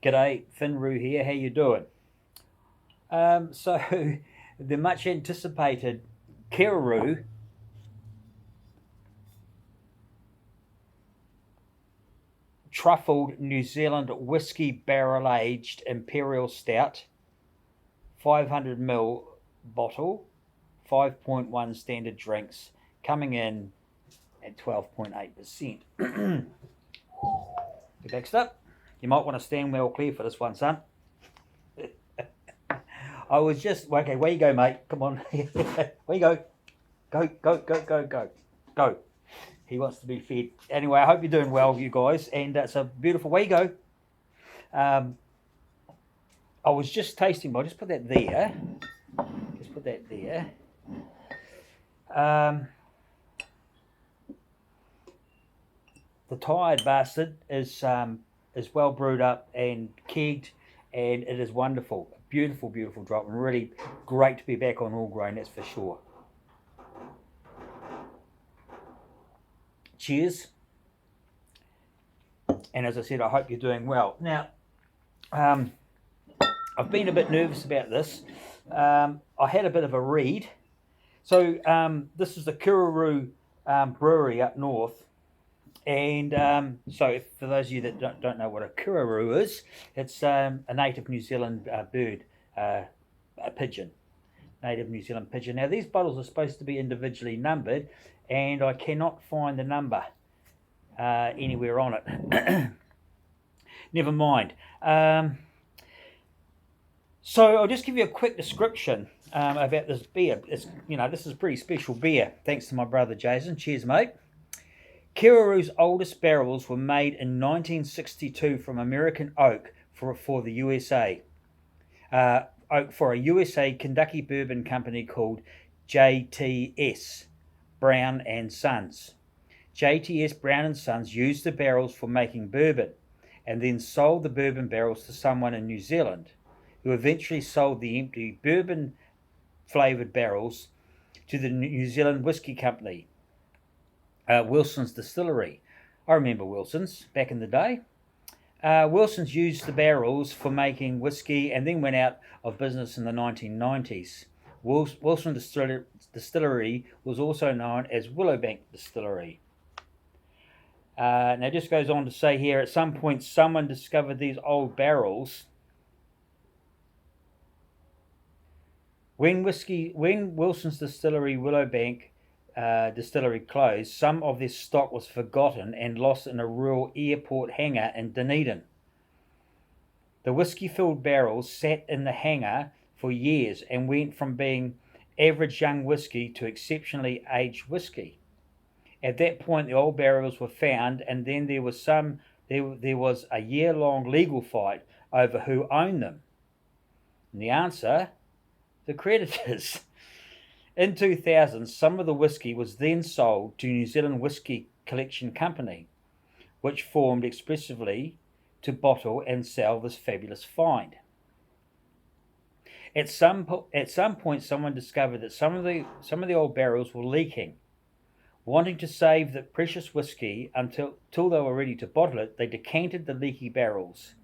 G'day, Finru here. How you doing? So the much anticipated Keruru Truffled New Zealand Whisky Barrel Aged Imperial Stout, 500ml bottle, 5.1 standard drinks, coming in at 12.8%. Next up, you might want to stand well clear for this one, son. I was just, okay, where you go, mate? Come on. Where you go? Go. He wants to be fed. Anyway, I hope you're doing well, you guys. And it's a beautiful, where you go? I was just tasting, I'll just put that there. Just put that there. The Tired Bastard is well brewed up and kegged, and it is wonderful. Beautiful, beautiful drop, and really great to be back on all grain, that's for sure. Cheers. And as I said, I hope you're doing well. Now, I've been a bit nervous about this. I had a bit of a read. So this is the Keruru brewery up north. And so for those of you that don't know what a Keruru is, it's a native New Zealand bird, a pigeon, native New Zealand pigeon. Now these bottles are supposed to be individually numbered, and I cannot find the number anywhere on it. Never mind. So I'll just give you a quick description about this beer. This is a pretty special beer, thanks to my brother Jason. Cheers, mate. Keruru's oldest barrels were made in 1962 from American oak for the USA. Oak for a USA Kentucky bourbon company called JTS Brown and Sons. JTS Brown and Sons used the barrels for making bourbon, and then sold the bourbon barrels to someone in New Zealand, who eventually sold the empty bourbon-flavoured barrels to the New Zealand Whisky Company. Wilson's Distillery. I remember Wilson's back in the day. Wilson's used the barrels for making whiskey and then went out of business in the 1990s. Wilson Distillery was also known as Willowbank Distillery. Now it just goes on to say here, at some point someone discovered these old barrels. When Wilson's Distillery Willowbank distillery closed, some of this stock was forgotten and lost in a rural airport hangar in Dunedin. The whiskey-filled barrels sat in the hangar for years and went from being average young whiskey to exceptionally aged whiskey. At that point, the old barrels were found, and then there was a year-long legal fight over who owned them. And the answer, the creditors. In 2000, some of the whiskey was then sold to New Zealand Whisky Collection Company, which formed expressively to bottle and sell this fabulous find. At some point, someone discovered that some of the old barrels were leaking. Wanting to save the precious whiskey until they were ready to bottle it, they decanted the leaky barrels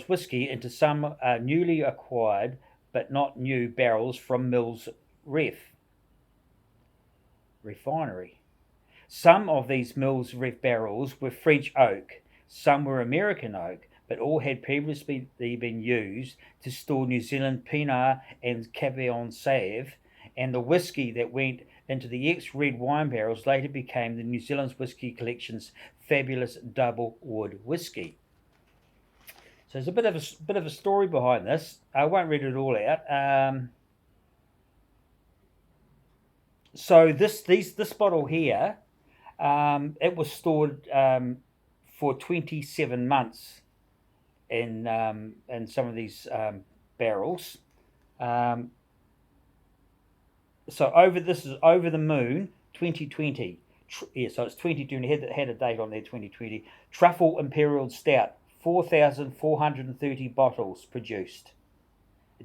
whiskey into some newly acquired but not new barrels from Mills Refinery. Some of these Mills Ref barrels were French oak, some were American oak, but all had previously been used to store New Zealand Pinot and Cabernet Sauv, and the whiskey that went into the ex-red wine barrels later became the New Zealand Whisky Collection's fabulous double wood whiskey. So there's a bit of a story behind this. I won't read it all out. So this bottle here, it was stored for 27 months in some of these barrels. So this is Over the Moon 2020. Yeah, so it's 2020. Had a date on there, 2020. Truffle Imperial Stout. 4,430 bottles produced.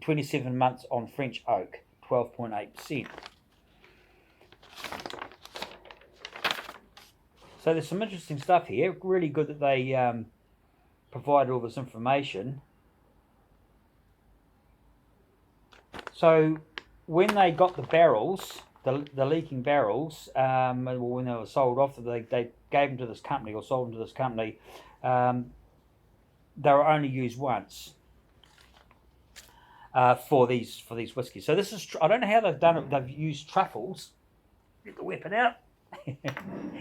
27 months on French oak, 12.8%. So there's some interesting stuff here. Really good that they provided all this information. So when they got the barrels, the leaking barrels, when they were sold off, they gave them to this company or sold them to this company. They were only used once for these whiskies. So this is, I don't know how they've done it. They've used truffles. Get the weapon out.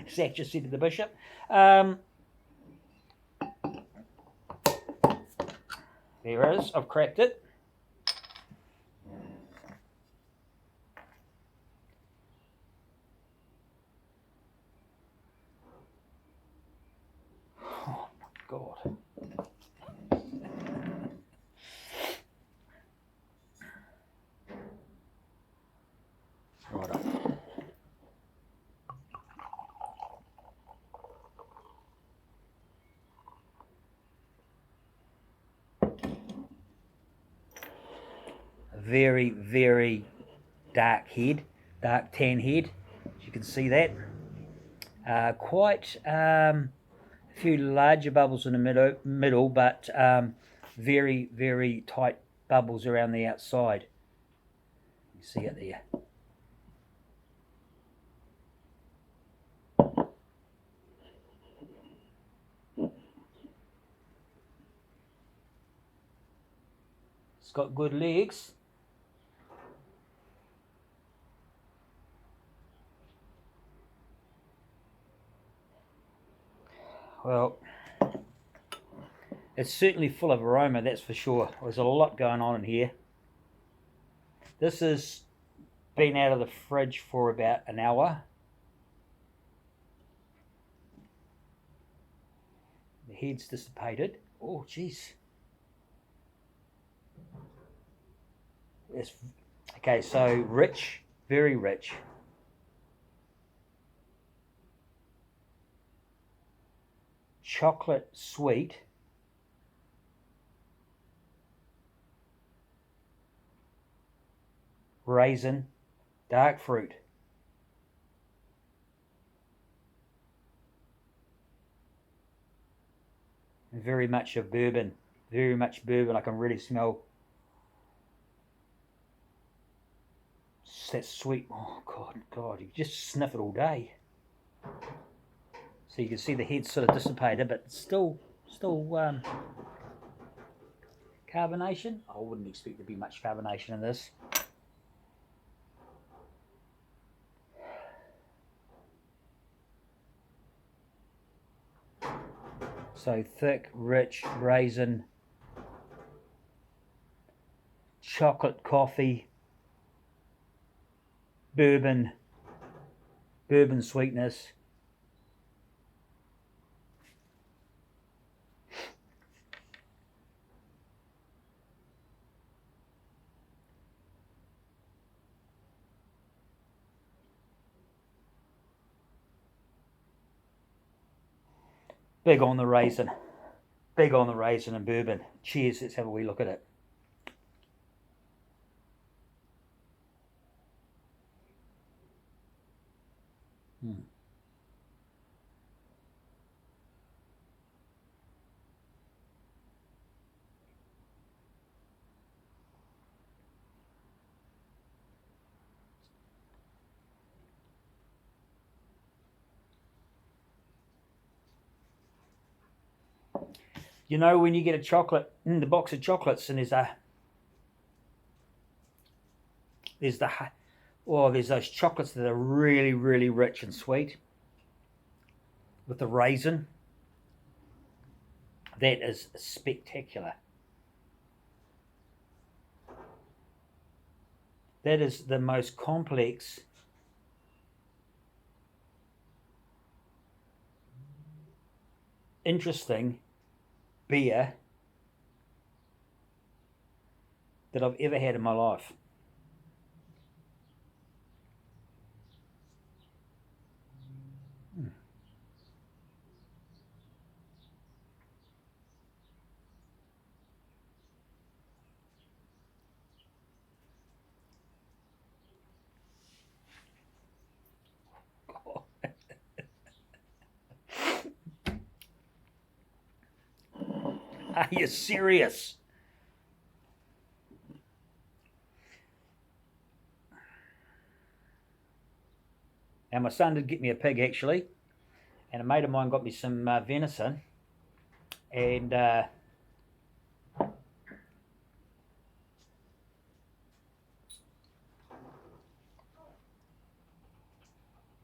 Zach just said to the bishop. There it is. I've cracked it. Oh my God. Right up. Very, very dark head, dark tan head. As you can see that. Quite a few larger bubbles in the middle, but very, very tight bubbles around the outside. You see it there. It's got good legs. Well, it's certainly full of aroma, that's for sure. There's a lot going on in here. This has been out of the fridge for about an hour. The head's dissipated. Oh, jeez. Okay, so rich, very rich. Chocolate sweet. Raisin, dark fruit. Very much of bourbon. Very much bourbon. I can really smell that sweet. Oh God, you just sniff it all day. So you can see the head sort of dissipated, but still carbonation. I wouldn't expect there to be much carbonation in this. So thick, rich raisin, chocolate coffee, bourbon sweetness. Big on the raisin. Big on the raisin and bourbon. Cheers, let's have a wee look at it. You know when you get a chocolate in the box of chocolates and there's those chocolates that are really, really rich and sweet with the raisin. That is spectacular. That is the most complex interesting beer that I've ever had in my life. Are you serious? Now my son did get me a pig actually, and a mate of mine got me some venison, and that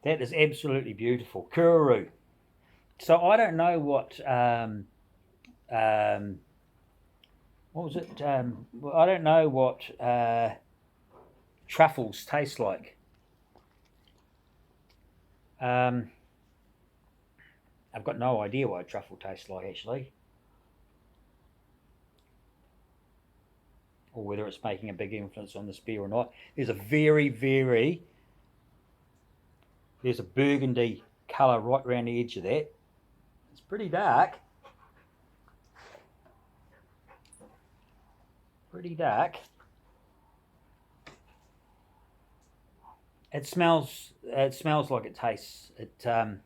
is absolutely beautiful. Keruru. So I don't know what was it? I don't know what truffles taste like. I've got no idea what a truffle tastes like actually, or whether it's making a big influence on this beer or not. There's a there's a burgundy colour right around the edge of that. It's pretty dark. Pretty dark. It smells like it tastes. A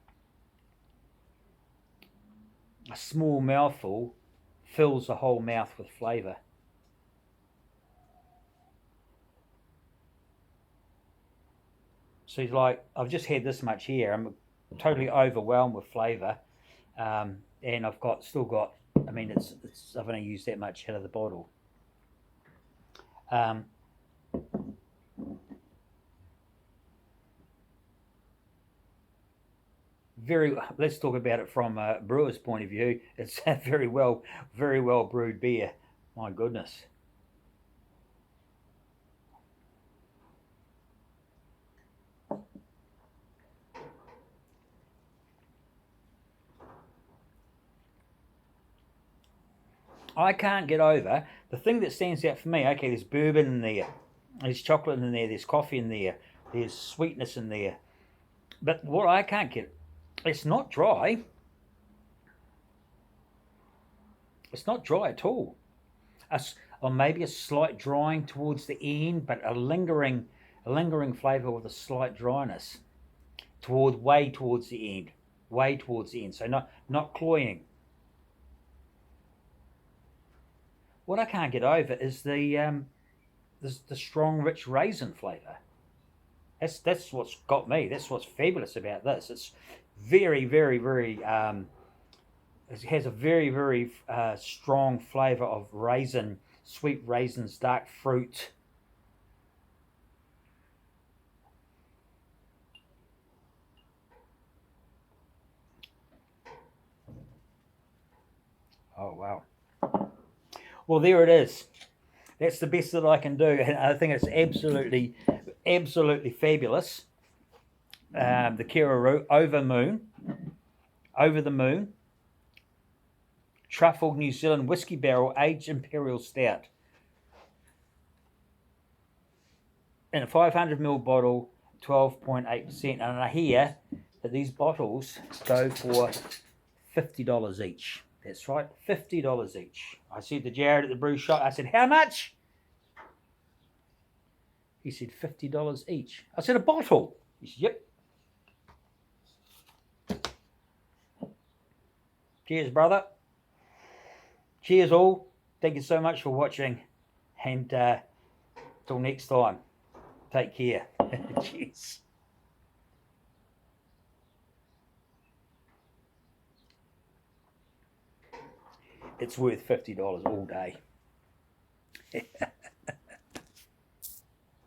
small mouthful fills the whole mouth with flavour. So like, I've just had this much here. I'm totally overwhelmed with flavour, and I've still got. I mean, I've only used that much out of the bottle. Let's talk about it from a brewer's point of view. It's a very well brewed beer. My goodness. I can't get over the thing that stands out for me. Okay, there's bourbon in there, there's chocolate in there, there's coffee in there, there's sweetness in there. But what I can't get, it's not dry. It's not dry at all. Or maybe a slight drying towards the end, but a lingering flavour with a slight dryness way towards the end. So not cloying. What I can't get over is the strong, rich raisin flavour. That's what's got me. That's what's fabulous about this. It's very, very, very. It has a very, very strong flavour of raisin, sweet raisins, dark fruit. Oh wow. Well, there it is. That's the best that I can do, and I think it's absolutely fabulous. The Keruru over the moon, Truffled New Zealand Whisky Barrel Aged Imperial Stout in a 500ml bottle, 12.8%. And I hear that these bottles go for $50 each. That's right, $50 each. I said to Jared at the brew shop, I said, how much? He said, $50 each. I said, a bottle? He said, yep. Cheers, brother. Cheers, all. Thank you so much for watching. And till next time, take care. Cheers. It's worth $50 all day.